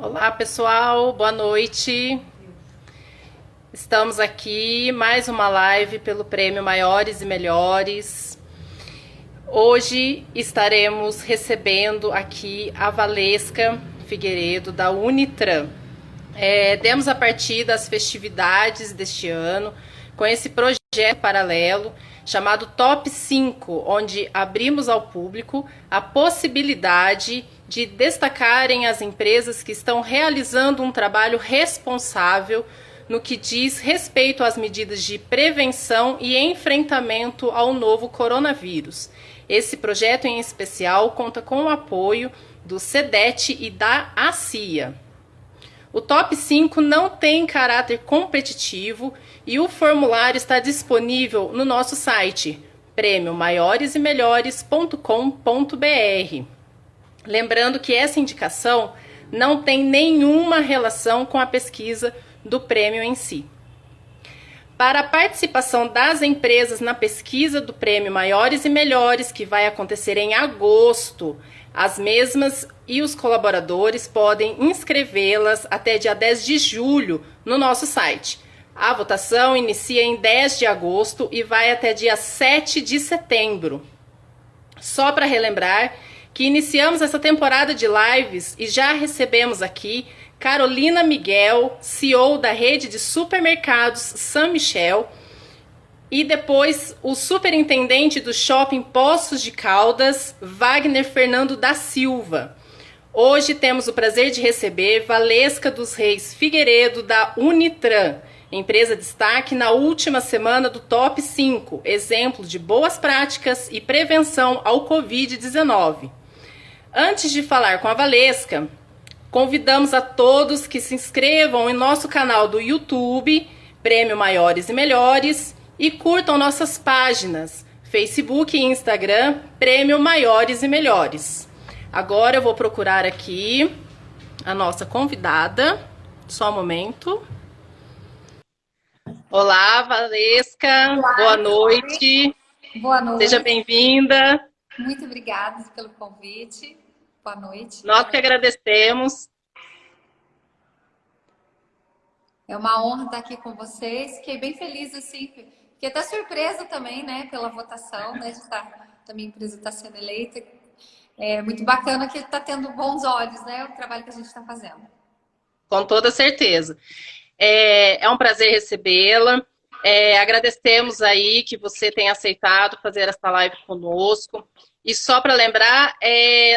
Olá, pessoal, boa noite. Estamos aqui mais uma live pelo Prêmio Maiores e Melhores. Hoje estaremos recebendo aqui a Valesca Figueiredo da Unitran. Demos a partir das festividades deste ano com esse projeto paralelo chamado Top 5, onde abrimos ao público a possibilidade de destacarem as empresas que estão realizando um trabalho responsável no que diz respeito às medidas de prevenção e enfrentamento ao novo coronavírus. Esse projeto em especial conta com o apoio do SEDET e da ACIA. O Top 5 não tem caráter competitivo e o formulário está disponível no nosso site prêmiomaioresemelhores.com.br. Lembrando que essa indicação não tem nenhuma relação com a pesquisa do prêmio em si. Para a participação das empresas na pesquisa do Prêmio Maiores e Melhores, que vai acontecer em agosto, as mesmas e os colaboradores podem inscrevê-las até dia 10 de julho no nosso site. A votação inicia em 10 de agosto e vai até dia 7 de setembro. Só para relembrar que iniciamos essa temporada de lives e já recebemos aqui Carolina Miguel, CEO da rede de supermercados São Michel, e depois o superintendente do shopping Poços de Caldas, Wagner Fernando da Silva. Hoje temos o prazer de receber Valesca dos Reis Figueiredo da Unitran, empresa destaque na última semana do Top 5, exemplo de boas práticas e prevenção ao Covid-19. Antes de falar com a Valesca, convidamos a todos que se inscrevam em nosso canal do YouTube, Prêmio Maiores e Melhores, e curtam nossas páginas, Facebook e Instagram, Prêmio Maiores e Melhores. Agora eu vou procurar aqui a nossa convidada. Só um momento. Olá, Valesca. Olá, Boa noite. boa noite. Seja bem-vinda. Muito obrigada pelo convite. Boa noite. Nós que agradecemos. É uma honra estar aqui com vocês. Fiquei bem feliz, assim, fiquei até surpresa também, né, pela votação, né, da minha empresa está sendo eleita. É muito bacana que está tendo bons olhos, né, o trabalho que a gente está fazendo. Com toda certeza. É um prazer recebê-la. Agradecemos aí que você tenha aceitado fazer essa live conosco. E só para lembrar,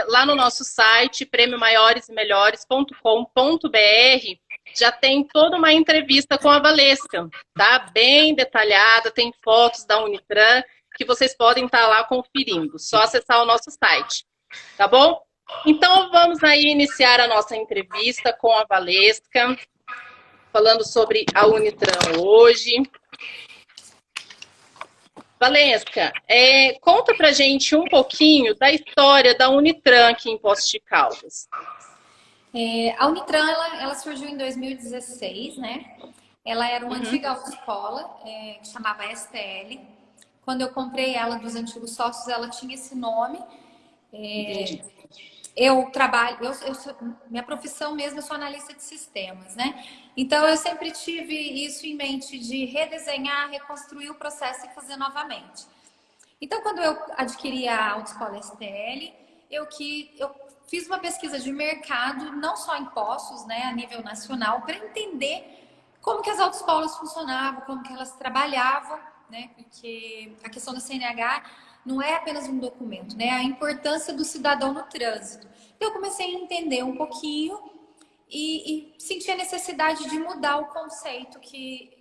lá no nosso site, prêmiomaioresemelhores.com.br, já tem toda uma entrevista com a Valesca, tá? Bem detalhada, tem fotos da Unitran que vocês podem estar lá conferindo. Só acessar o nosso site, tá bom? Então vamos aí iniciar a nossa entrevista com a Valesca, falando sobre a Unitran hoje. Valesca, conta pra gente um pouquinho da história da Unitran aqui em Poços de Caldas. A Unitran, ela surgiu em 2016, né? Ela era uma antiga autoescola, que chamava STL. Quando eu comprei ela dos antigos sócios, ela tinha esse nome. Eu trabalho, minha profissão mesmo, eu sou analista de sistemas, né? Então, eu sempre tive isso em mente de redesenhar, reconstruir o processo e fazer novamente. Então, quando eu adquiri a autoescola STL, eu fiz uma pesquisa de mercado, não só em Poços, né, a nível nacional, para entender como que as autoescolas funcionavam, como que elas trabalhavam, né? Porque a questão da CNH não é apenas um documento, né? A importância do cidadão no trânsito. Então, eu comecei a entender um pouquinho e senti a necessidade de mudar o conceito que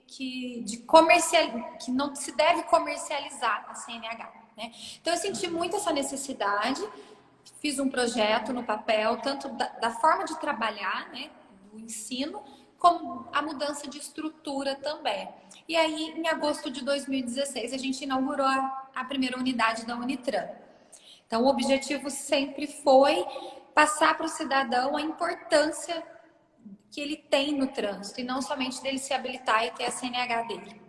não se deve comercializar a CNH, né? Então, eu senti muito essa necessidade, fiz um projeto no papel, tanto da forma de trabalhar, né, do ensino, como a mudança de estrutura também. E aí, em agosto de 2016, a gente inaugurou a primeira unidade da Unitran. Então, o objetivo sempre foi passar para o cidadão a importância que ele tem no trânsito, e não somente dele se habilitar e ter a CNH dele.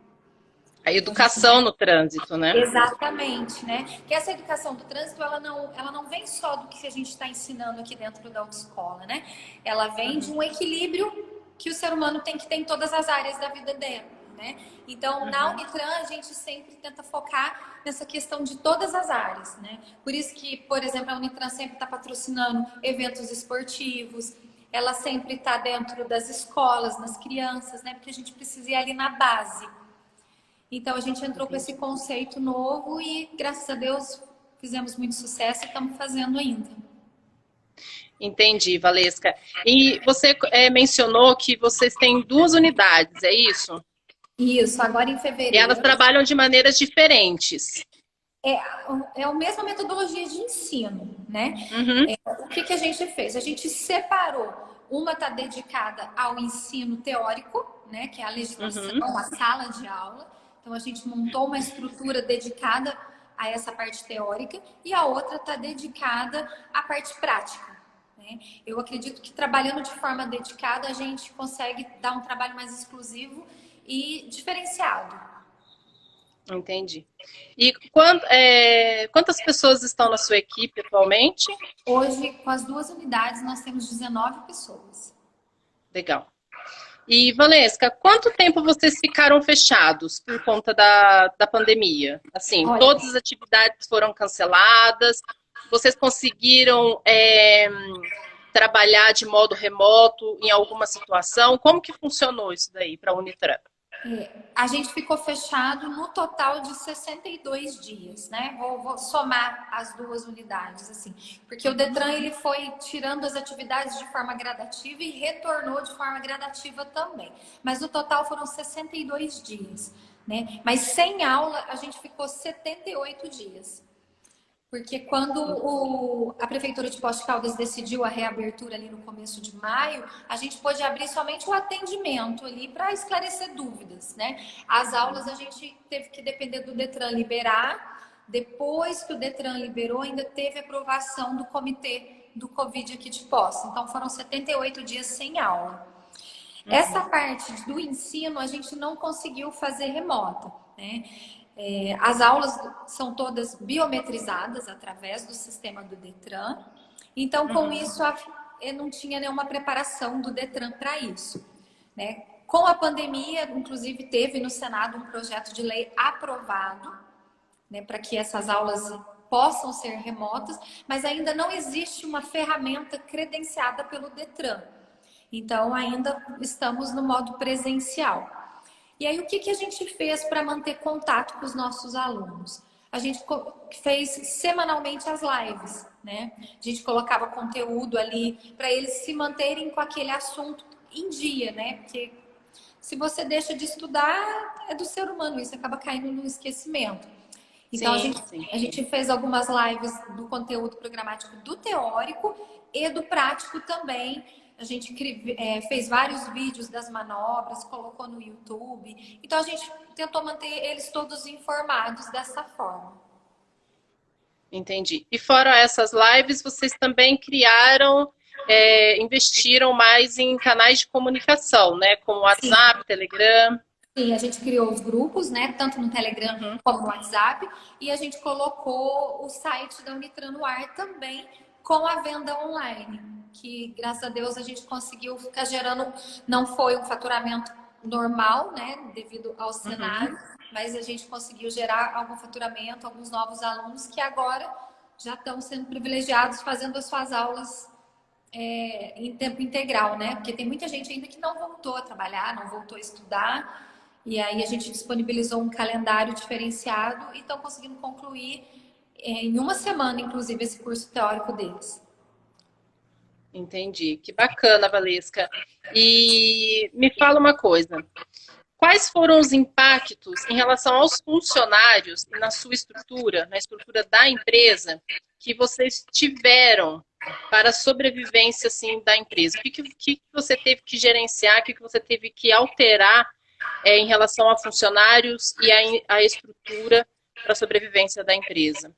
A educação no trânsito, né? Exatamente, né? Que essa educação do trânsito, ela não vem só do que a gente está ensinando aqui dentro da autoescola, né? Ela vem de um equilíbrio que o ser humano tem que ter em todas as áreas da vida dele, né? Então, na Unitran, a gente sempre tenta focar nessa questão de todas as áreas, né? Por isso que, por exemplo, a Unitran sempre está patrocinando eventos esportivos, ela sempre está dentro das escolas, nas crianças, né? Porque a gente precisa ir ali na base. Então, a gente entrou com esse conceito novo e, graças a Deus, fizemos muito sucesso e estamos fazendo ainda. Entendi, Valesca. E você mencionou que vocês têm 2 unidades, é isso? Isso, agora em E elas fevereiro. trabalham de maneiras diferentes. É, é a mesma metodologia de ensino, né? Uhum, O que, que a gente fez? A gente separou. Uma está dedicada ao ensino teórico, né? Que é a legislação, uhum. a sala de aula. Então, a gente montou uma estrutura dedicada a essa parte teórica e a outra está dedicada à parte prática. Né? Eu acredito que trabalhando de forma dedicada, a gente consegue dar um trabalho mais exclusivo e diferenciado. Entendi. E quantas pessoas estão na sua equipe atualmente? Hoje, com as 2 unidades, nós temos 19 pessoas. Legal. E, Valesca, quanto tempo vocês ficaram fechados por conta da pandemia? Assim, Olha, todas as atividades foram canceladas, vocês conseguiram trabalhar de modo remoto em alguma situação? Como que funcionou isso daí para a Unitran? a gente ficou fechado no total de 62 dias, né? Vou somar as 2 unidades, assim. Porque o Detran, ele foi tirando as atividades de forma gradativa e retornou de forma gradativa também. Mas no total foram 62 dias, né? Mas sem aula, a gente ficou 78 dias. Porque quando a Prefeitura de Poços de Caldas decidiu a reabertura ali no começo de maio, a gente pôde abrir somente o atendimento ali para esclarecer dúvidas, né? As aulas a gente teve que depender do Detran liberar. Depois que o Detran liberou, ainda teve aprovação do comitê do Covid aqui de Poços. Então foram 78 dias sem aula. Essa parte do ensino a gente não conseguiu fazer remota, né? As aulas são todas biometrizadas através do sistema do Detran. Então, com isso, eu não tinha nenhuma preparação do Detran para isso, né? Com a pandemia, inclusive, teve no Senado um projeto de lei aprovado, né, para que essas aulas possam ser remotas, mas ainda não existe uma ferramenta credenciada pelo Detran. Então, ainda estamos no modo presencial. E aí, o que a gente fez para manter contato com os nossos alunos? A gente fez semanalmente as lives, né? A gente colocava conteúdo ali para eles se manterem com aquele assunto em dia, né? Porque se você deixa de estudar, é do ser humano, isso acaba caindo no esquecimento. Então, Sim, sim. a gente fez algumas lives do conteúdo programático do teórico e do prático também. A gente fez vários vídeos das manobras, colocou no YouTube. Então, a gente tentou manter eles todos informados dessa forma. Entendi. E fora essas lives, vocês também criaram, investiram mais em canais de comunicação, né? Como Sim, WhatsApp, Telegram. sim, a gente criou os grupos, né? Tanto no Telegram como no WhatsApp. E a gente colocou o site da Unitran no ar também com a venda online. Que, graças a Deus, a gente conseguiu ficar gerando. Não foi um faturamento normal, né? Devido ao cenário. Mas a gente conseguiu gerar algum faturamento, alguns novos alunos que agora já estão sendo privilegiados fazendo as suas aulas em tempo integral, né? Porque tem muita gente ainda que não voltou a trabalhar, não voltou a estudar. E aí a gente disponibilizou um calendário diferenciado e estão conseguindo concluir em uma semana, inclusive, esse curso teórico deles. Entendi. Que bacana, Valesca. E me fala uma coisa. Quais foram os impactos em relação aos funcionários e na sua estrutura, na estrutura da empresa, que vocês tiveram para a sobrevivência assim, da empresa? O que você teve que gerenciar, o que você teve que alterar em relação a funcionários e a estrutura para a sobrevivência da empresa?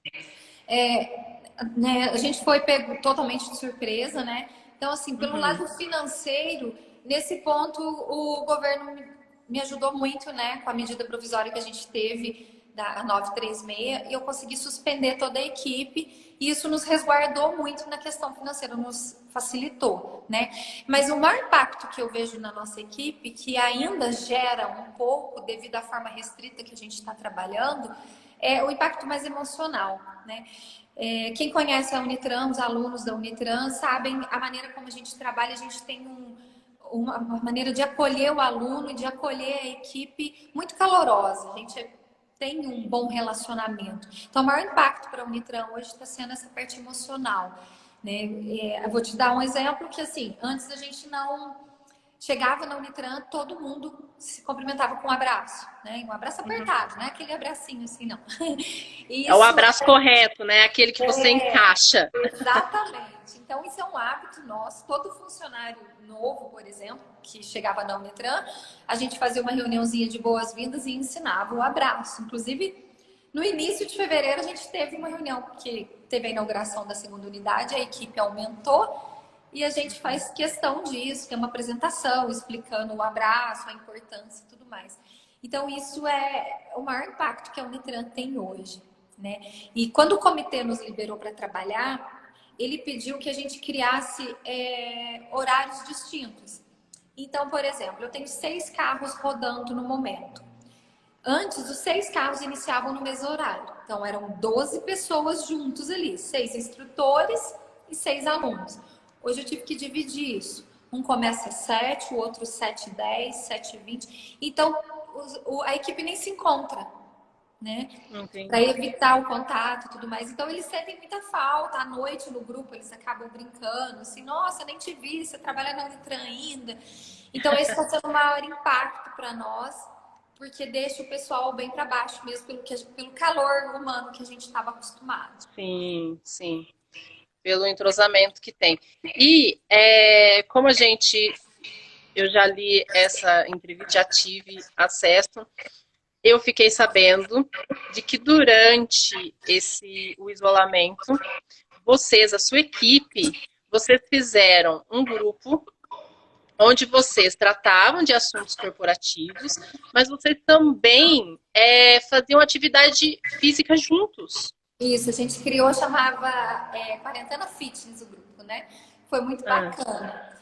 Né, a gente foi pego totalmente de surpresa, né? Então, assim, pelo lado financeiro, nesse ponto, o governo me ajudou muito, né, com a medida provisória que a gente teve da 936, e eu consegui suspender toda a equipe, e isso nos resguardou muito na questão financeira, nos facilitou, né? Mas o maior impacto que eu vejo na nossa equipe, que ainda gera um pouco, devido à forma restrita que a gente está trabalhando, é o impacto mais emocional, né? Quem conhece a Unitran, os alunos da Unitran, sabem a maneira como a gente trabalha. A gente tem uma maneira de acolher o aluno e de acolher a equipe muito calorosa. A gente tem um bom relacionamento. Então, o maior impacto para a Unitran hoje está sendo essa parte emocional, né? Eu vou te dar um exemplo que, assim, antes a gente não chegava na Unitran, todo mundo se cumprimentava com um abraço, né? Um abraço apertado, não é aquele abracinho assim, não. É o Isso abraço correto, né? Aquele que você encaixa. exatamente. Então, isso é um hábito nosso. Todo funcionário novo, por exemplo, que chegava na Unitran, a gente fazia uma reuniãozinha de boas-vindas e ensinava o abraço. Inclusive, no início de fevereiro, a gente teve uma reunião, porque teve a inauguração da segunda unidade, a equipe aumentou e a gente faz questão disso, que é uma apresentação explicando o abraço, a importância e tudo mais. Então, isso é o maior impacto que a Unitran tem hoje, né? E quando o comitê nos liberou para trabalhar, ele pediu que a gente criasse horários distintos. Então, por exemplo, eu tenho 6 carros rodando no momento. Antes, os 6 carros iniciavam no mesmo horário. Então, eram 12 pessoas juntos ali, 6 instrutores e 6 alunos. Hoje eu tive que dividir isso. Um começa às 7, o outro 7h10, 7h20. Então, a equipe nem se encontra, né? Para evitar o contato e tudo mais. Então, eles sentem muita falta. À noite, no grupo, eles acabam brincando. Assim, nossa, nem te vi, você trabalha na Unitran ainda. Então, esse está sendo o maior impacto para nós, porque deixa o pessoal bem para baixo mesmo, pelo calor humano que a gente estava acostumado. Sim, sim. Pelo entrosamento que tem. E como eu já li essa entrevista, já tive acesso, eu fiquei sabendo de que durante o isolamento, a sua equipe, vocês fizeram um grupo onde vocês tratavam de assuntos corporativos, mas vocês também faziam atividade física juntos. Isso, a gente criou, chamava Quarentena Fitness o grupo, né? Foi muito bacana.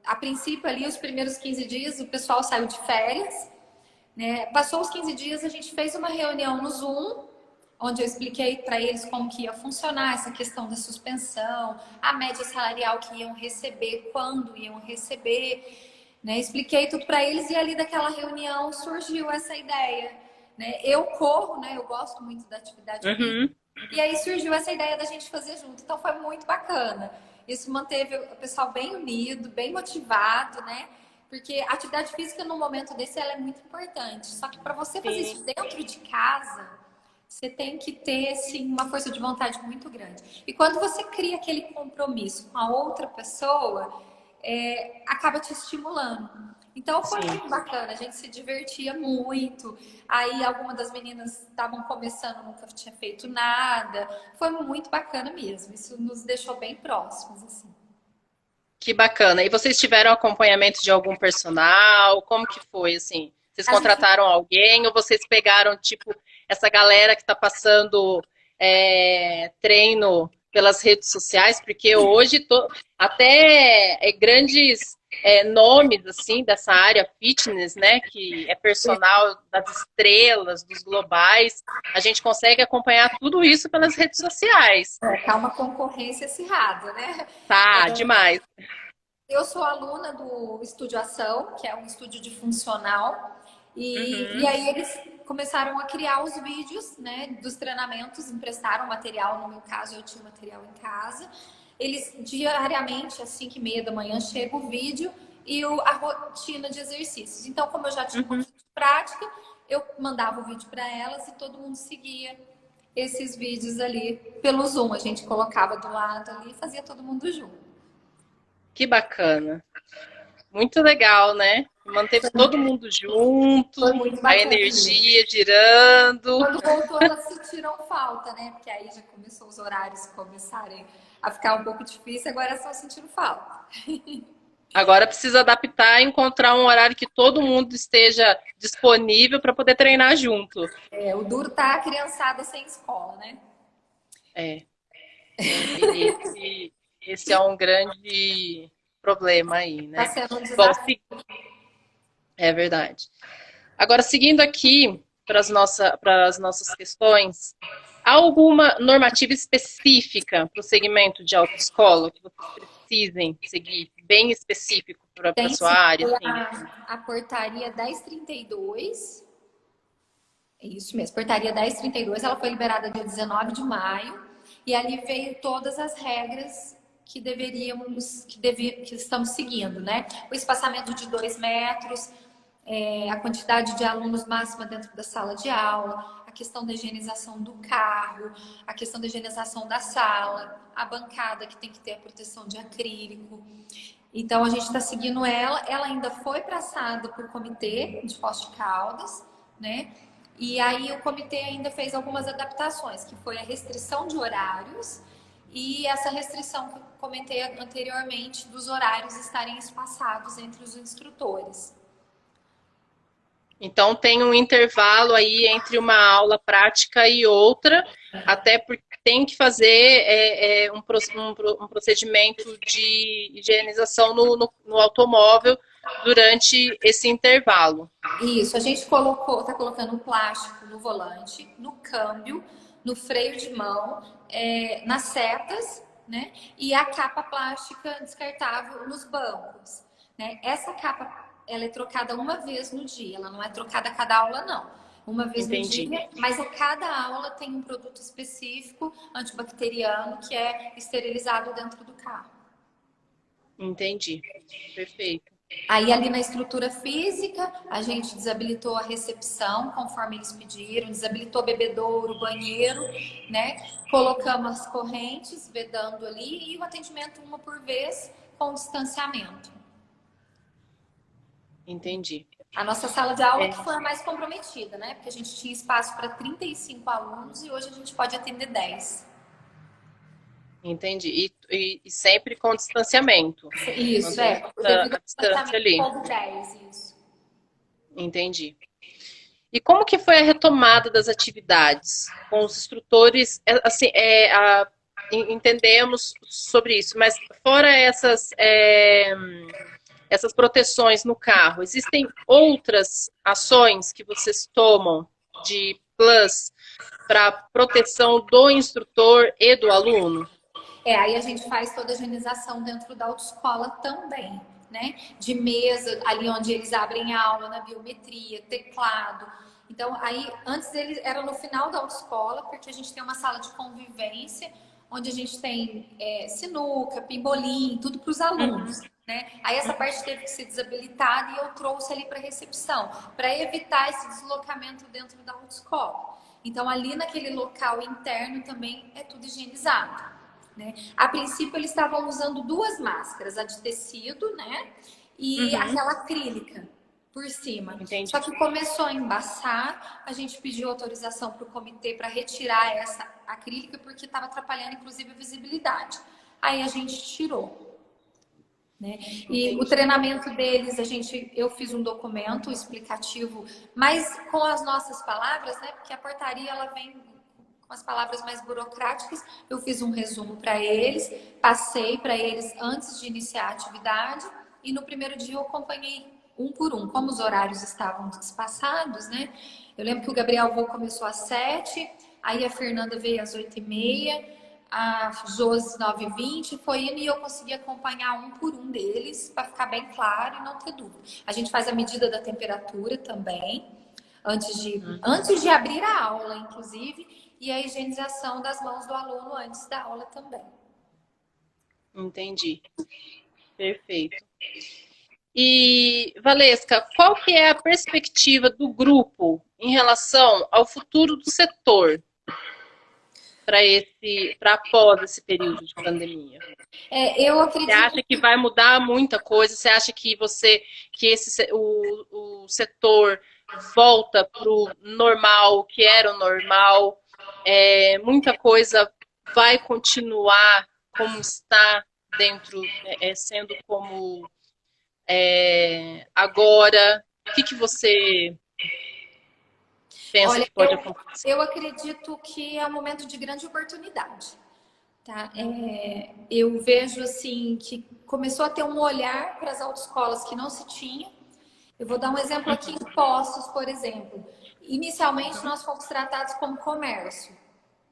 A princípio ali, os primeiros 15 dias, o pessoal saiu de férias, né? Passou os 15 dias, a gente fez uma reunião no Zoom, onde eu expliquei para eles como que ia funcionar essa questão da suspensão, a média salarial que iam receber, quando iam receber, né? Expliquei tudo para eles e ali daquela reunião surgiu essa ideia, né? Eu corro, né? Eu gosto muito da atividade física. E aí surgiu essa ideia da gente fazer junto. Então foi muito bacana. Isso manteve o pessoal bem unido, bem motivado, né? Porque a atividade física no momento desse ela é muito importante. Só que para você fazer isso dentro de casa, você tem que ter, assim, uma força de vontade muito grande. E quando você cria aquele compromisso com a outra pessoa, acaba te estimulando. Então foi muito bacana, a gente se divertia muito. Aí algumas das meninas estavam começando, nunca tinha feito nada. Foi muito bacana mesmo. Isso nos deixou bem próximos, assim. Que bacana. E vocês tiveram acompanhamento de algum personal? Como que foi, assim? Vocês contrataram alguém ou vocês pegaram, tipo, essa galera que está passando treino pelas redes sociais? Porque hoje até grandes nomes, assim, dessa área fitness, né? Que é personal das estrelas, dos globais. A gente consegue acompanhar tudo isso pelas redes sociais. Tá uma concorrência acirrada, né? Tá, demais. Eu sou aluna do Estúdio Ação, que é um estúdio de funcional. E aí eles começaram a criar os vídeos, né, dos treinamentos, emprestaram material. No meu caso, eu tinha material em casa. Eles diariamente, às 5h30 da manhã, chega o vídeo e a rotina de exercícios. Então, como eu já tinha um pouquinho de prática, eu mandava o vídeo para elas e todo mundo seguia esses vídeos ali pelo Zoom. A gente colocava do lado ali e fazia todo mundo junto. Que bacana. Muito legal, né? Manteve todo mundo junto, a energia girando. Quando voltou, elas sentiram falta, né? Porque aí já começou os horários começarem a ficar um pouco difícil, agora elas estão sentindo falta. Agora precisa adaptar e encontrar um horário que todo mundo esteja disponível para poder treinar junto. O duro tá a criançada sem escola, né? É, esse é um grande problema aí, Tá né? sendo um Bom, desafio. é verdade. Agora, seguindo aqui para as nossas questões, há alguma normativa específica para o segmento de autoescola que vocês precisem seguir, bem específico para a Tem sua sim, área? foi Assim? a portaria 1032. É isso mesmo, portaria 1032, ela foi liberada dia 19 de maio e ali veio todas as regras que que estamos seguindo, né? O espaçamento de 2 metros, a quantidade de alunos máxima dentro da sala de aula, a questão da higienização do carro, a questão da higienização da sala, a bancada que tem que ter a proteção de acrílico. Então a gente está seguindo ela ainda foi passada por comitê de Poços de Caldas, né? E aí o comitê ainda fez algumas adaptações, que foi a restrição de horários e essa restrição que eu comentei anteriormente dos horários estarem espaçados entre os instrutores. Então, tem um intervalo aí entre uma aula prática e outra, até porque tem que fazer um procedimento de higienização no automóvel durante esse intervalo. Isso, a gente tá colocando plástico no volante, no câmbio, no freio de mão, nas setas, né? E a capa plástica descartável nos bancos, né? Essa capa, ela é trocada uma vez no dia, ela não é trocada a cada aula, não. Uma vez no Entendi, dia, mas a cada aula tem um produto específico antibacteriano que é esterilizado dentro do carro. entendi. Perfeito. Aí ali na estrutura física, a gente desabilitou a recepção, conforme eles pediram, desabilitou bebedouro, banheiro, né? Colocamos as correntes, vedando ali, e o atendimento uma por vez, com distanciamento. Entendi. A nossa sala de aula É, que foi a mais comprometida, né? Porque a gente tinha espaço para 35 alunos e hoje a gente pode atender 10. entendi. E sempre com distanciamento, Isso, mantendo o devido a ao distância distanciamento ali. todo 10, isso. Entendi. E como que foi a retomada das atividades com os instrutores? Assim, entendemos sobre isso, mas fora essas proteções no carro, existem outras ações que vocês tomam de plus para proteção do instrutor e do aluno? Aí a gente faz toda a higienização dentro da autoescola também, né? De mesa, ali onde eles abrem aula, na biometria, teclado. Então, aí, antes eles era no final da autoescola, porque a gente tem uma sala de convivência, onde a gente tem sinuca, pimbolim, tudo para os alunos. Né? Aí essa parte teve que ser desabilitada e eu trouxe ali para recepção, para evitar esse deslocamento dentro da autoescola. Então, ali naquele local interno também é tudo higienizado. Né? A princípio, eles estavam usando 2 máscaras, a de tecido, né? E aquela acrílica por cima. Entendi. Só que começou a embaçar, a gente pediu autorização para o comitê para retirar essa acrílica, porque estava atrapalhando, inclusive, a visibilidade. Aí a gente tirou. Né? E o treinamento deles, eu fiz um documento explicativo, mas com as nossas palavras, né? Porque a portaria ela vem com as palavras mais burocráticas. Eu fiz um resumo para eles, passei para eles antes de iniciar a atividade e no primeiro dia eu acompanhei um por um, como os horários estavam espaçados, né? Eu lembro que o Gabriel Vô começou às 7, aí a Fernanda veio às 8h30. A Josi 9h20 foi indo e eu consegui acompanhar um por um deles para ficar bem claro e não ter dúvida. A gente faz a medida da temperatura também, antes de abrir a aula, inclusive, e a higienização das mãos do aluno antes da aula também. Entendi. Perfeito. E, Valesca, qual que é a perspectiva do grupo em relação ao futuro do setor para após esse período de pandemia? Eu acredito. Você acha que vai mudar muita coisa? Você acha que o setor volta para o normal, que era o normal? Muita coisa vai continuar como está dentro, sendo como Agora, o que você pensa Olha, que pode acontecer? eu acredito que é um momento de grande oportunidade, tá? Eu vejo, assim, que começou a ter um olhar para as autoescolas que não se tinha. Eu vou dar um exemplo aqui em Poços, por exemplo. Inicialmente, nós fomos tratados como comércio.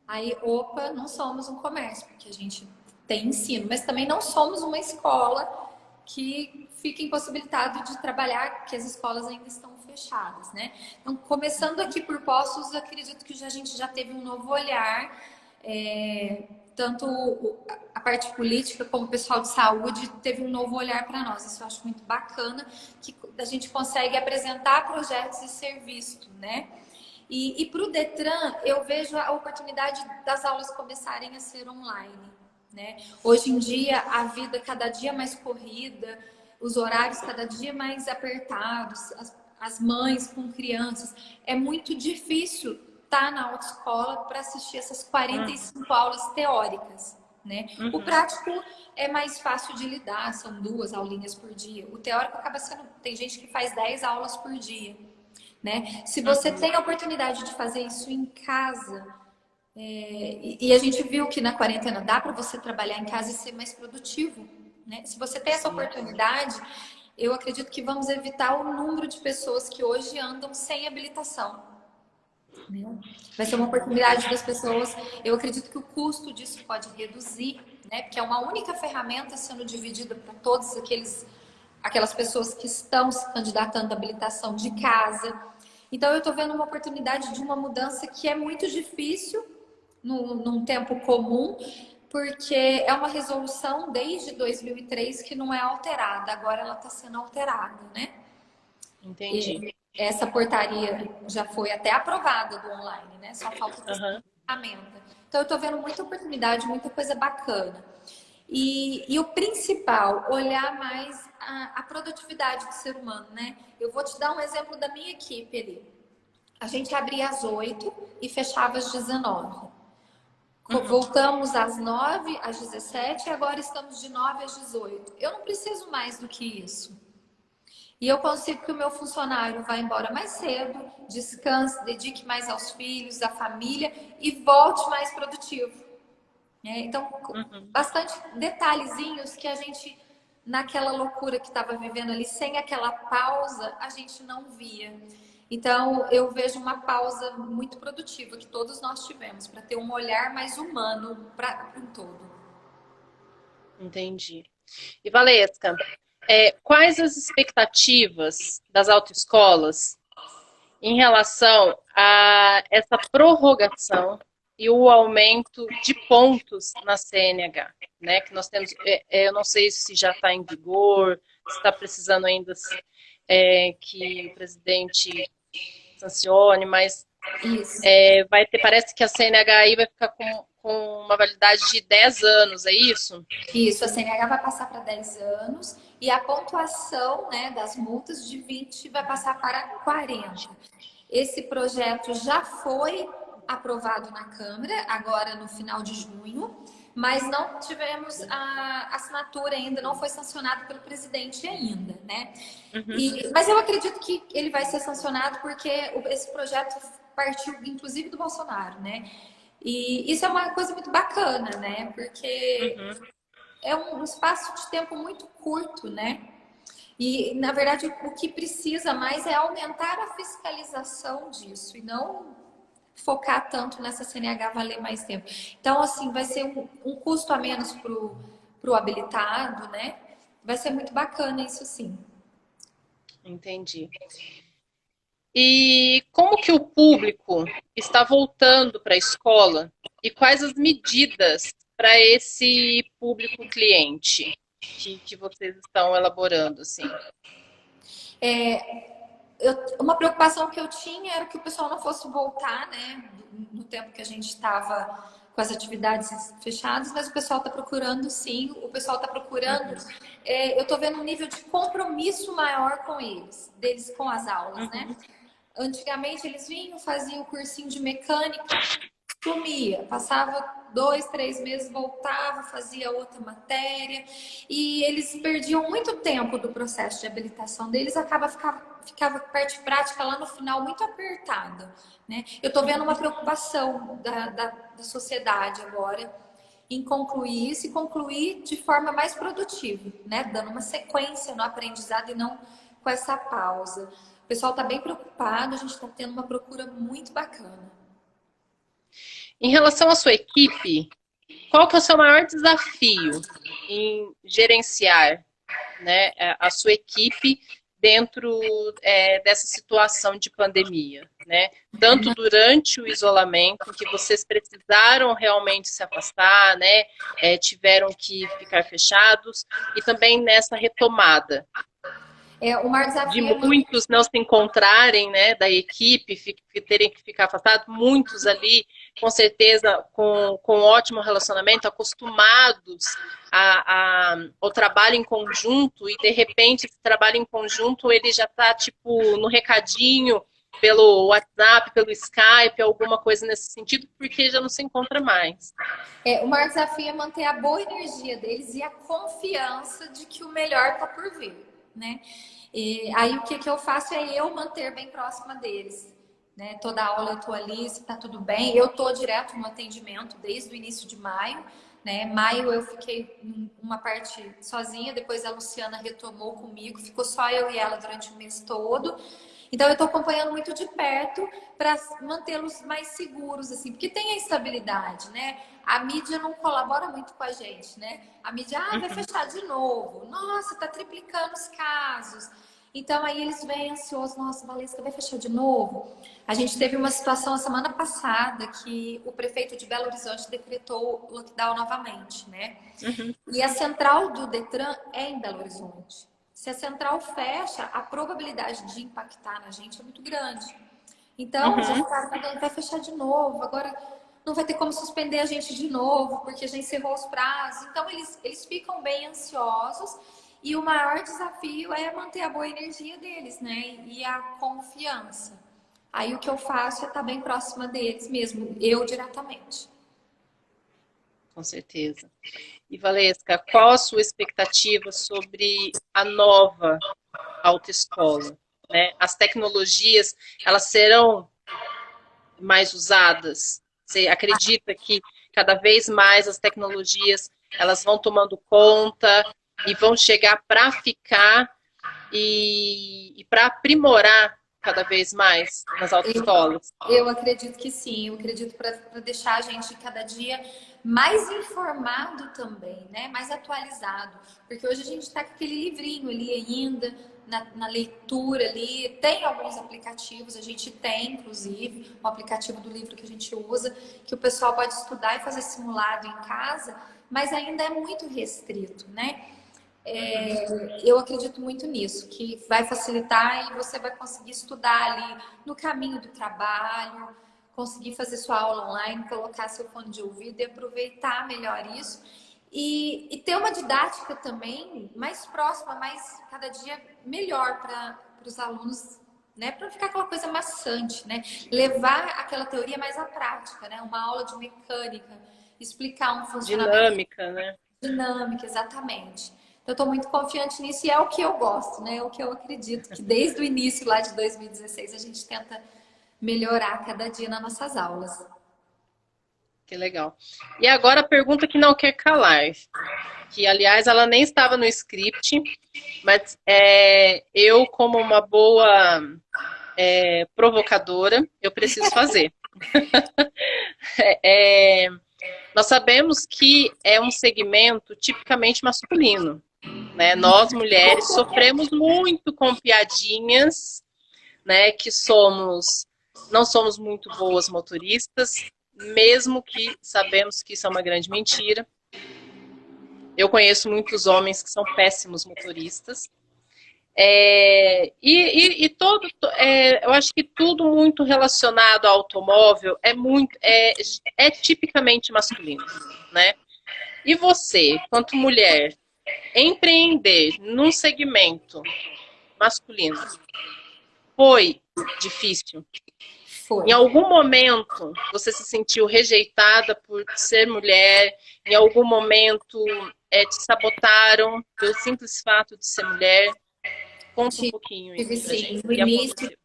Aí, opa, não somos um comércio, porque a gente tem ensino, mas também não somos uma escola que fica impossibilitado de trabalhar, que as escolas ainda estão fechadas, né? Então, começando aqui por Poços, acredito que a gente já teve um novo olhar, tanto a parte política como o pessoal de saúde teve um novo olhar para nós. Isso eu acho muito bacana, que a gente consegue apresentar projetos e ser visto, né? E para o Detran, eu vejo a oportunidade das aulas começarem a ser online, né? Hoje em dia, a vida cada dia mais corrida, os horários cada dia mais apertados, as mães com crianças. É muito difícil estar na autoescola para assistir essas 45 aulas teóricas, né? O prático é mais fácil de lidar, são 2 aulinhas por dia. O teórico acaba sendo... Tem gente que faz 10 aulas por dia. Né? Se você tem a oportunidade de fazer isso em casa, e a gente viu que na quarentena dá para você trabalhar em casa e ser mais produtivo, né? Se você tem essa oportunidade, eu acredito que vamos evitar o número de pessoas que hoje andam sem habilitação. Né? Vai ser uma oportunidade das pessoas. Eu acredito que o custo disso pode reduzir, né? Porque é uma única ferramenta sendo dividida para todos aquelas pessoas que estão se candidatando à habilitação de casa. Então, eu estou vendo uma oportunidade de uma mudança que é muito difícil num tempo comum, porque é uma resolução desde 2003 que não é alterada. Agora ela está sendo alterada, né? Entendi. E essa portaria já foi até aprovada do online, né? Só falta a ferramenta. Então, eu estou vendo muita oportunidade, muita coisa bacana. E o principal, olhar mais a produtividade do ser humano, né? Eu vou te dar um exemplo da minha equipe ali. A gente abria às 8 e fechava às 19. Voltamos às 9, às 17 e agora estamos de 9 às 18. Eu não preciso mais do que isso. E eu consigo que o meu funcionário vá embora mais cedo, descanse, dedique mais aos filhos, à família e volte mais produtivo. Então, bastante detalhezinhos que a gente, naquela loucura que estava vivendo ali, sem aquela pausa, a gente não via. Então, eu vejo uma pausa muito produtiva que todos nós tivemos, para ter um olhar mais humano para um todo. Entendi. E Valesca, quais as expectativas das autoescolas em relação a essa prorrogação e o aumento de pontos na CNH, né? Que nós temos, eu não sei se já está em vigor, se está precisando ainda que o presidente sancione, mas vai ter, parece que a CNH aí vai ficar com uma validade de 10 anos, é isso? Isso, a CNH vai passar para 10 anos e a pontuação, né, das multas de 20 vai passar para 40. Esse projeto já foi aprovado na Câmara, agora no final de junho, mas não tivemos a assinatura ainda, não foi sancionado pelo presidente ainda, né? Mas eu acredito que ele vai ser sancionado porque esse projeto partiu, inclusive, do Bolsonaro, né? E isso é uma coisa muito bacana, né? Porque é um espaço de tempo muito curto, né? E, na verdade, o que precisa mais é aumentar a fiscalização disso e não focar tanto nessa CNH valer mais tempo. Então, assim, vai ser um custo a menos pro habilitado, né? Vai ser muito bacana isso, sim. Entendi. E como que o público está voltando para a escola e quais as medidas para esse público cliente que vocês estão elaborando, assim? Uma preocupação que eu tinha era que o pessoal não fosse voltar, né? No tempo que a gente estava com as atividades fechadas, mas o pessoal está procurando, sim. O pessoal está procurando. Eu estou vendo um nível de compromisso maior com deles com as aulas, né? Antigamente eles vinham, faziam o cursinho de mecânica sumia, passava 2, 3 meses, voltava, fazia outra matéria, e eles perdiam muito tempo do processo de habilitação deles, ficava a parte prática lá no final muito apertada, né? Eu estou vendo uma preocupação da sociedade agora em concluir isso e concluir de forma mais produtiva, né? Dando uma sequência no aprendizado e não com essa pausa. O pessoal está bem preocupado, a gente está tendo uma procura muito bacana. Em relação à sua equipe, qual que é o seu maior desafio em gerenciar, né, a sua equipe dentro dessa situação de pandemia, né? Tanto durante o isolamento, em que vocês precisaram realmente se afastar, né, tiveram que ficar fechados, e também nessa retomada O maior de desafio é muitos não se encontrarem, né, da equipe, terem que ficar afastados, muitos ali, com certeza, com ótimo relacionamento, acostumados ao trabalho em conjunto, e de repente esse trabalho em conjunto, ele já está tipo no recadinho, pelo WhatsApp, pelo Skype, alguma coisa nesse sentido, porque já não se encontra mais. o maior desafio é manter a boa energia deles e a confiança de que o melhor está por vir, né? E aí o que eu faço é eu manter bem próxima deles, né? Toda aula eu tô ali, se tá tudo bem. Eu tô direto no atendimento desde o início de maio, né? Maio eu fiquei uma parte sozinha, depois a Luciana retomou comigo, ficou só eu e ela durante o mês todo. Então eu estou acompanhando muito de perto para mantê-los mais seguros, assim, porque tem a instabilidade, né? A mídia não colabora muito com a gente, né? A mídia, vai fechar de novo. Nossa, tá triplicando os casos. Então aí eles vêm ansiosos, nossa, Valesca, vai fechar de novo? A gente teve uma situação a semana passada que o prefeito de Belo Horizonte decretou lockdown novamente, né? E a central do Detran é em Belo Horizonte. Se a central fecha, a probabilidade de impactar na gente é muito grande. Então, já ficaram, vai fechar de novo, agora não vai ter como suspender a gente de novo, porque já encerrou os prazos. Então, eles ficam bem ansiosos, e o maior desafio é manter a boa energia deles, né? E a confiança. Aí o que eu faço é estar bem próxima deles mesmo, eu diretamente. Com certeza. E Valesca, qual a sua expectativa sobre a nova autoescola? Né? As tecnologias, elas serão mais usadas? Você acredita que cada vez mais as tecnologias elas vão tomando conta e vão chegar para ficar e para aprimorar cada vez mais nas autoescolas? Eu acredito que sim, eu acredito para deixar a gente cada dia mais informado também, né? Mais atualizado. Porque hoje a gente está com aquele livrinho ali ainda, na leitura ali. Tem alguns aplicativos, a gente tem, inclusive, um aplicativo do livro que a gente usa, que o pessoal pode estudar e fazer simulado em casa, mas ainda é muito restrito, né? Eu acredito muito nisso, que vai facilitar e você vai conseguir estudar ali no caminho do trabalho, conseguir fazer sua aula online, colocar seu fone de ouvido e aproveitar melhor isso. E ter uma didática também mais próxima, mais cada dia melhor para os alunos, né? Para não ficar aquela coisa maçante, né? Levar aquela teoria mais à prática, né? Uma aula de mecânica, explicar um funcionamento. Dinâmica, né? Dinâmica, exatamente. Eu estou muito confiante nisso e é o que eu gosto, né? É o que eu acredito, que desde o início lá de 2016 a gente tenta melhorar cada dia nas nossas aulas. Que legal. E agora a pergunta que não quer calar, que aliás ela nem estava no script, mas eu como uma boa provocadora, eu preciso fazer. Nós sabemos que é um segmento tipicamente masculino. Né? Nós, mulheres, sofremos muito com piadinhas, né? Que não somos muito boas motoristas, mesmo que sabemos que isso é uma grande mentira. Eu conheço muitos homens que são péssimos motoristas. Eu acho que tudo muito relacionado ao automóvel é tipicamente masculino, né? E você, quanto mulher, empreender num segmento masculino foi difícil? Foi. Em algum momento você se sentiu rejeitada por ser mulher? Em algum momento te sabotaram pelo simples fato de ser mulher? Conta um pouquinho Tive isso pra sim, gente. no O que início. aconteceu?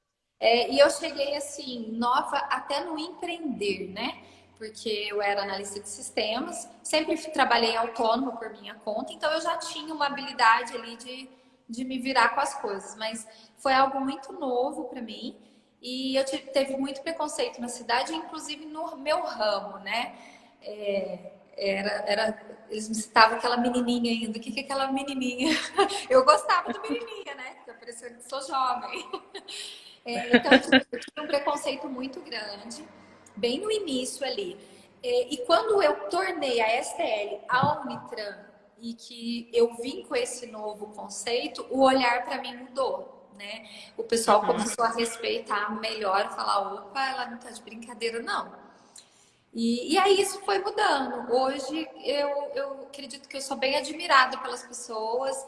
E eu cheguei assim, nova até no empreender, né? Porque eu era analista de sistemas, sempre trabalhei autônoma por minha conta, então eu já tinha uma habilidade ali de me virar com as coisas, mas foi algo muito novo para mim e eu teve muito preconceito na cidade, inclusive no meu ramo, né? Eles me citavam aquela menininha ainda. O que é aquela menininha? Eu gostava do menininha, né? Porque parecendo que sou jovem. Então, eu tive um preconceito muito grande, bem no início ali. E quando eu tornei a STL a Unitran e que eu vim com esse novo conceito, o olhar para mim mudou, né? O pessoal começou a respeitar melhor, falar, opa, ela não tá de brincadeira, não. E aí isso foi mudando. Hoje eu acredito que eu sou bem admirada pelas pessoas.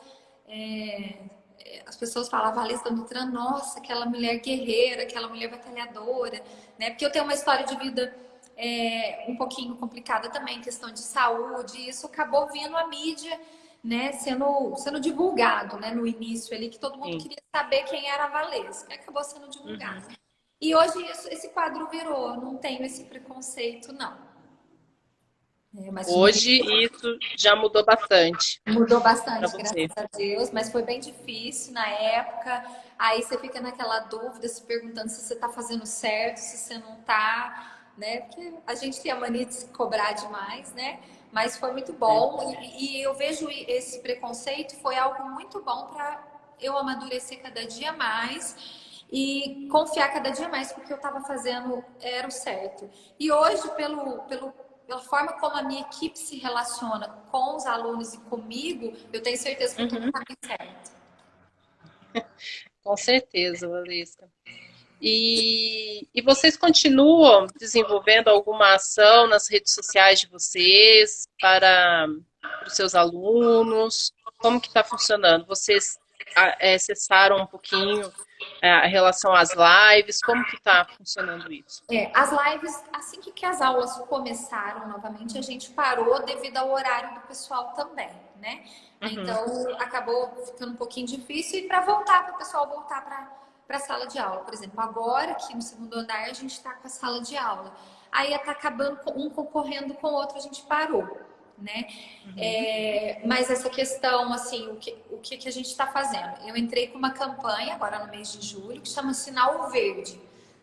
As pessoas falavam, Valesca Nutran, nossa, aquela mulher guerreira, aquela mulher batalhadora, né? Porque eu tenho uma história de vida um pouquinho complicada também, questão de saúde, e isso acabou vindo à mídia, né? Sendo divulgado, né? No início ali, que todo mundo Sim. queria saber quem era a Valesca, acabou sendo divulgado. E hoje esse quadro virou, não tenho esse preconceito, não. Mas no Hoje início isso já mudou bastante mudou para bastante, graças você. a Deus, mas foi bem difícil na época. Aí você fica naquela dúvida, se perguntando se você está fazendo certo, se você não está, né? Porque a gente tem a mania de se cobrar demais, né? Mas foi muito bom e eu vejo esse preconceito foi algo muito bom para eu amadurecer cada dia mais e confiar cada dia mais que o que eu estava fazendo era o certo. E hoje, pela forma como a minha equipe se relaciona com os alunos e comigo, eu tenho certeza que eu estou no caminho certo. Com certeza, Valesca. E vocês continuam desenvolvendo alguma ação nas redes sociais de vocês para os seus alunos? Como que está funcionando? Vocês cessaram um pouquinho a relação às lives? Como que está funcionando isso? As lives, assim que as aulas começaram novamente, a gente parou devido ao horário do pessoal também, né? Uhum. Então, acabou ficando um pouquinho difícil e para voltar, para o pessoal voltar para a sala de aula. Por exemplo, agora aqui no segundo andar a gente está com a sala de aula. Aí está acabando um concorrendo com o outro, a gente parou, né? Mas essa questão, assim, o que a gente está fazendo? Eu entrei com uma campanha agora no mês de julho que chama Sinal Verde,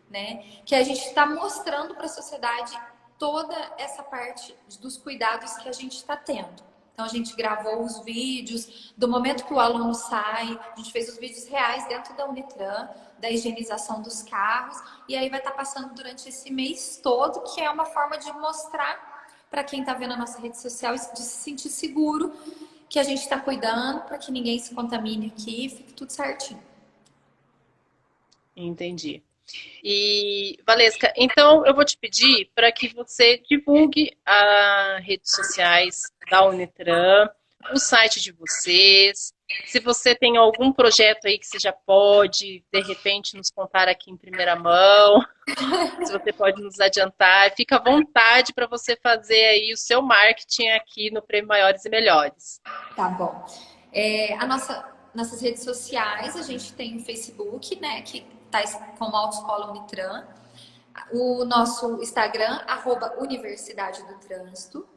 né? Que a gente está mostrando para a sociedade toda essa parte dos cuidados que a gente está tendo. Então a gente gravou os vídeos do momento que o aluno sai, a gente fez os vídeos reais dentro da Unitran, da higienização dos carros, e aí vai estar passando durante esse mês todo, que é uma forma de mostrar para quem está vendo a nossa rede social de se sentir seguro que a gente está cuidando para que ninguém se contamine aqui e fique tudo certinho. Entendi. E, Valesca, então eu vou te pedir para que você divulgue as redes sociais da Unitran, o site de vocês. Se você tem algum projeto aí que você já pode, de repente, nos contar aqui em primeira mão, se você pode nos adiantar, fica à vontade para você fazer aí o seu marketing aqui no Prêmio Maiores e Melhores. Tá bom. Nossas redes sociais, a gente tem o Facebook, né, que tá como Autoescola Unitran. O nosso Instagram, @Universidade do Trânsito.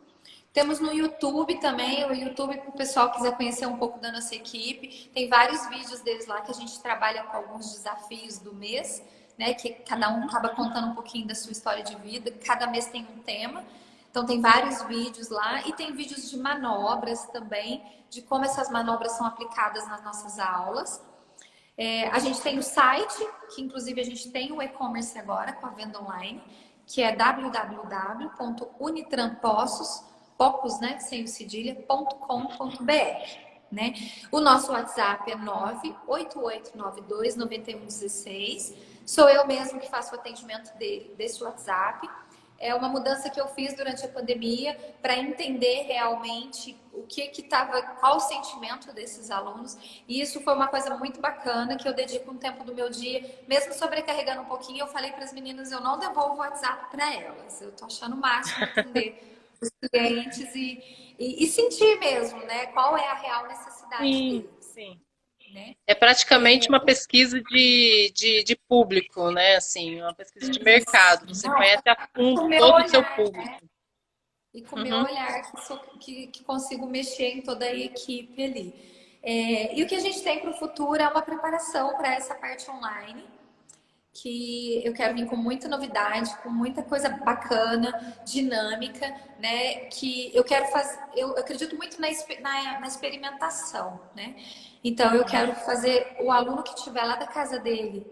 Temos no YouTube também, o YouTube, para o pessoal que quiser conhecer um pouco da nossa equipe. Tem vários vídeos deles lá que a gente trabalha com alguns desafios do mês, né? Que cada um acaba contando um pouquinho da sua história de vida. Cada mês tem um tema. Então tem vários vídeos lá e tem vídeos de manobras também, de como essas manobras são aplicadas nas nossas aulas. A gente tem o site, que inclusive a gente tem o e-commerce agora com a venda online, que é www.unitranpoços.com.br, né, sem o cedilha.com.br, né? O nosso WhatsApp é 988929116. Sou eu mesmo que faço o atendimento desse WhatsApp. É uma mudança que eu fiz durante a pandemia para entender realmente o que estava, qual o sentimento desses alunos. E isso foi uma coisa muito bacana, que eu dedico um tempo do meu dia, mesmo sobrecarregando um pouquinho, eu falei para as meninas, eu não devolvo o WhatsApp para elas. Eu tô achando o máximo atender os clientes e sentir mesmo, né, qual é a real necessidade Sim, deles, sim. né? É praticamente uma pesquisa de público, né? Assim, uma pesquisa de mercado. Você Não, conhece a fundo com o meu todo o seu olhar, público. e com o meu Uhum. olhar que consigo mexer em toda a equipe ali. E o que a gente tem para o futuro é uma preparação para essa parte online, que eu quero vir com muita novidade, com muita coisa bacana, dinâmica, né? Que eu quero fazer, eu acredito muito na experimentação, né? Então eu quero fazer o aluno que estiver lá da casa dele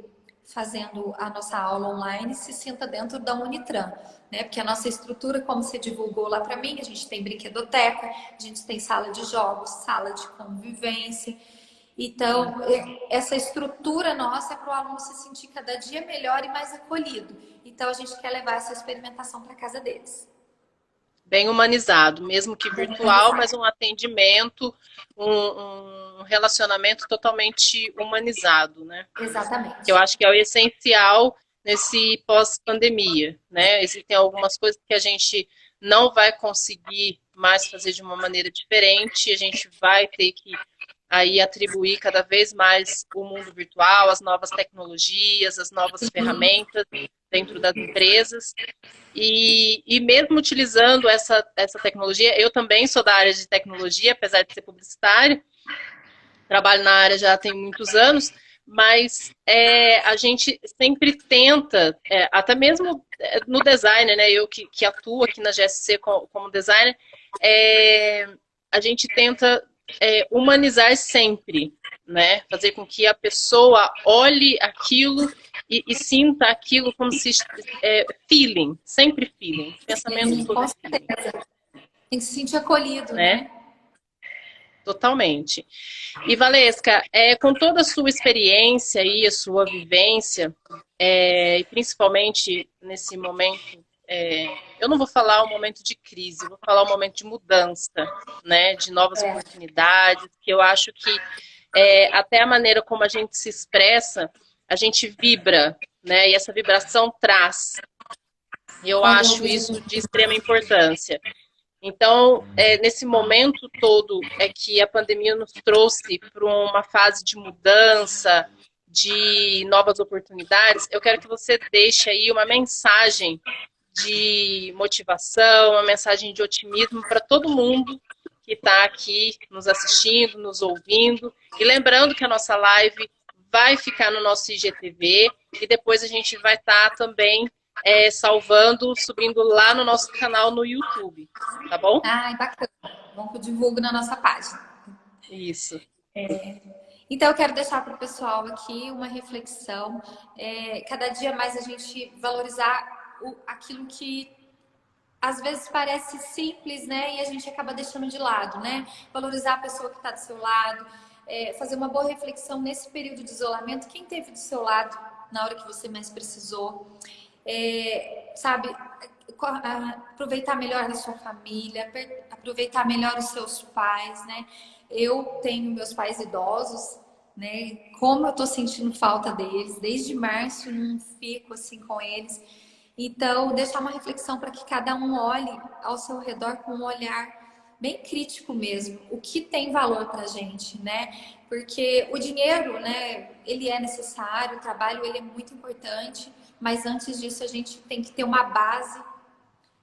fazendo a nossa aula online se sinta dentro da Unitran, né? Porque a nossa estrutura, como você divulgou lá para mim, a gente tem brinquedoteca, a gente tem sala de jogos, sala de convivência. Sim. Então, essa estrutura nossa é para o aluno se sentir cada dia melhor e mais acolhido. Então, a gente quer levar essa experimentação para casa deles. Bem humanizado, mesmo que Bem virtual, mas humanizado. um atendimento, um relacionamento totalmente humanizado, né? Que eu Exatamente. acho que é o essencial nesse pós-pandemia, né? Existem algumas coisas que a gente não vai conseguir mais fazer de uma maneira diferente, a gente vai ter que aí atribuir cada vez mais o mundo virtual, as novas tecnologias, as novas ferramentas dentro das empresas. E mesmo utilizando essa tecnologia, eu também sou da área de tecnologia, apesar de ser publicitária, trabalho na área já tem muitos anos, mas a gente sempre tenta, até mesmo no design, né? Eu que atuo aqui na GSC como designer, é, a gente tenta humanizar sempre, né? Fazer com que a pessoa olhe aquilo e sinta aquilo como se feeling, sempre feeling. Pensamento Sim, todo com feeling, certeza. Tem que se sentir acolhido, né? né? Totalmente. E Valesca, com toda a sua experiência e a sua vivência, e principalmente nesse momento, eu não vou falar um momento de crise, eu vou falar um momento de mudança, né, de novas É. oportunidades, que eu acho que até a maneira como a gente se expressa, a gente vibra, né, e essa vibração traz. Eu Quando eu acho vejo. isso de extrema importância. Então, nesse momento todo que a pandemia nos trouxe para uma fase de mudança, de novas oportunidades, eu quero que você deixe aí uma mensagem de motivação, uma mensagem de otimismo para todo mundo que está aqui nos assistindo, nos ouvindo. E lembrando que a nossa live vai ficar no nosso IGTV e depois a gente vai estar também salvando, subindo lá no nosso canal no YouTube, tá bom? Ai, bacana. Bom que eu divulgo na nossa página. Isso. Então, eu quero deixar para o pessoal aqui uma reflexão. Cada dia mais a gente valorizar aquilo que às vezes parece simples, né? E a gente acaba deixando de lado, né? Valorizar a pessoa que está do seu lado, fazer uma boa reflexão nesse período de isolamento. Quem teve do seu lado na hora que você mais precisou? Sabe? Aproveitar melhor a sua família, aproveitar melhor os seus pais, né? Eu tenho meus pais idosos, né? Como eu tô sentindo falta deles, desde março não fico assim com eles. Então, deixar uma reflexão para que cada um olhe ao seu redor com um olhar bem crítico mesmo, o que tem valor para a gente, né? Porque o dinheiro, né, ele é necessário, o trabalho ele é muito importante, mas antes disso a gente tem que ter uma base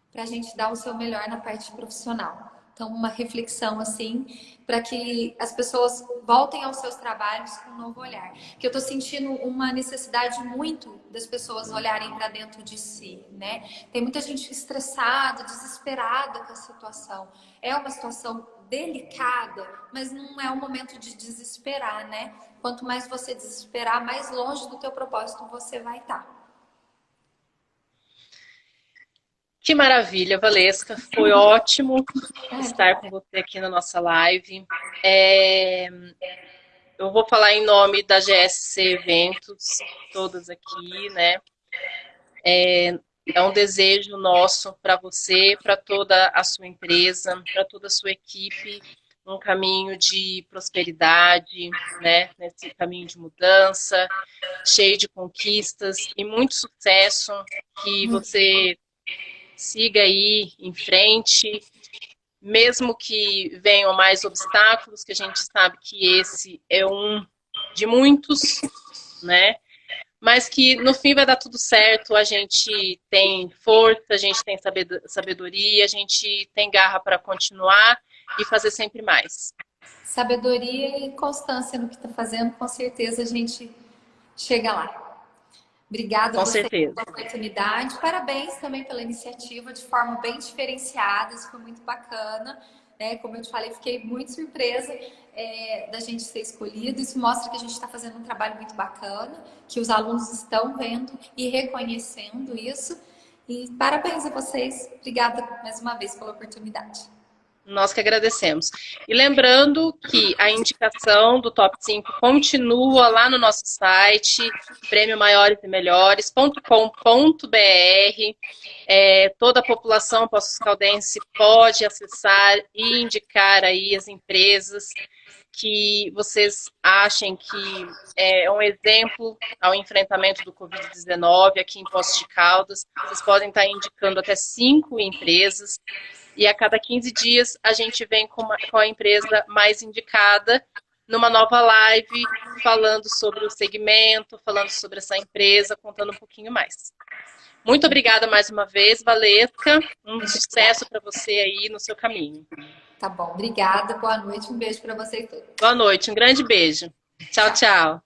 para a gente dar o seu melhor na parte profissional. Então, uma reflexão assim, para que as pessoas voltem aos seus trabalhos com um novo olhar. Que eu estou sentindo uma necessidade muito das pessoas olharem para dentro de si, né? Tem muita gente estressada, desesperada com a situação. É uma situação delicada, mas não é um momento de desesperar, né? Quanto mais você desesperar, mais longe do teu propósito você vai estar. Que maravilha, Valesca. Foi ótimo Ah, que estar bom. com você aqui na nossa live. É, eu vou falar em nome da GSC Eventos, todas aqui, né? É um desejo nosso para você, para toda a sua empresa, para toda a sua equipe, um caminho de prosperidade, né? Nesse caminho de mudança, cheio de conquistas e muito sucesso, que você siga aí em frente, mesmo que venham mais obstáculos, que a gente sabe que esse é um de muitos, né? Mas que no fim vai dar tudo certo, a gente tem força, a gente tem sabedoria, a gente tem garra para continuar e fazer sempre mais. Sabedoria e constância no que está fazendo, com certeza a gente chega lá. Obrigada a Com você certeza. pela oportunidade. Parabéns também pela iniciativa, de forma bem diferenciada. Isso foi muito bacana. Né? Como eu te falei, fiquei muito surpresa da gente ser escolhido. Isso mostra que a gente está fazendo um trabalho muito bacana, que os alunos estão vendo e reconhecendo isso. E parabéns a vocês. Obrigada mais uma vez pela oportunidade. Nós que agradecemos. E lembrando que a indicação do Top 5 continua lá no nosso site, prêmiomaioresemelhores.com.br. Toda a população poços-caldense pode acessar e indicar aí as empresas que vocês achem que é um exemplo ao enfrentamento do Covid-19 aqui em Poços de Caldas. Vocês podem estar indicando até 5 empresas. E a cada 15 dias a gente vem com a empresa mais indicada numa nova live, falando sobre o segmento, falando sobre essa empresa, contando um pouquinho mais. Muito obrigada mais uma vez, Valesca. Um sucesso para você aí no seu caminho. Tá bom, obrigada. Boa noite. Um beijo para vocês todos. Boa noite, um grande beijo. Tchau, tchau.